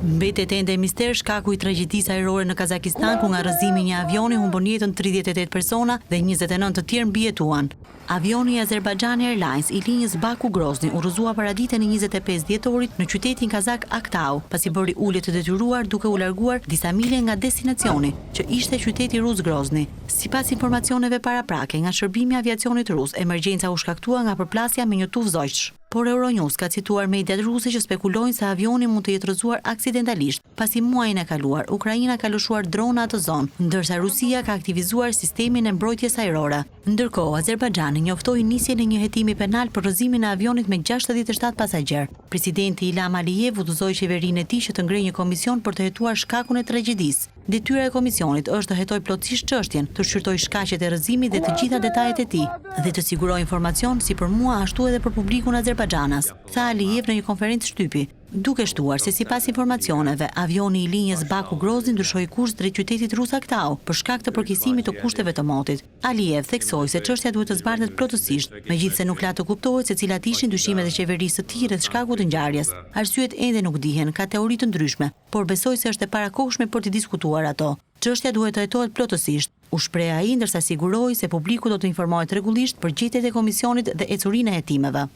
Mbetet ende mister shkaku I tragjedisë ajrore në Kazakistan, ku nga rrëzimi I një avioni humbon jetën 38 persona dhe 29 të tjerë mbijetuan. Avioni I Azerbaijan Airlines I linjës Baku-Grozni udhëzua paraditën e 25 dhjetorit në qytetin kazak Aktau, pasi bëri ulje të detyruar duke u larguar disa mile nga destinacioni, që ishte qyteti rus Grozni. Sipas informacioneve paraprake nga shërbimi I aviacionit rus, emergjenca u shkaktua nga përplasja me një tuf zogj. Por Euronews ka cituar mediat ruse që spekulojnë se avioni mund të jetë rrëzuar aksidentalisht, pasi muajin e kaluar Ukraina ka lëshuar drona atë zonë, ndërsa Rusia ka aktivizuar sistemin e mbrojtjes ajrore. Ndërkohë, Azerbajxhani njoftoi nisjen e një hetimi penal për rrëzimin e avionit me 67 pasagjer. Presidenti Ilham Aliyev udhëzoi qeverinë e tij që të ngrejë një komision për të hetuar shkakun e tragjedisë. Detyra e komisionit është të hetojë plotësisht çështjen, të shqyrtojë shkaqet e rrëzimit dhe të gjitha detajet e tij, dhe të sigurojë informacion si për mua ashtu edhe për publikun azerbaixhanas, tha Aliyev në një konferencë shtypi, duke shtuar se sipas informacioneve, avioni I linjës Baku-Grozni ndryshoi kurs drejt qytetit rus Aktau për shkak të përkeqësimit të kushteve të motit. Aliyev theksoi se çështja duhet të zbartet plotësisht, megjithse nuk la të kuptohet se cilat ishin dyshimet e qeverisë së tij rreth shkakut të ngjarjes. Arsyet ende nuk dihen, ka teori të ndryshme, por besoj se është e parakohshme për të diskutuar ato. Çështja duhet të hetohet plotësisht, u shpreh ai ndërsa siguroi se publiku do të informohet rregullisht për gjetjet e komisionit dhe ecurinë e hetimeve.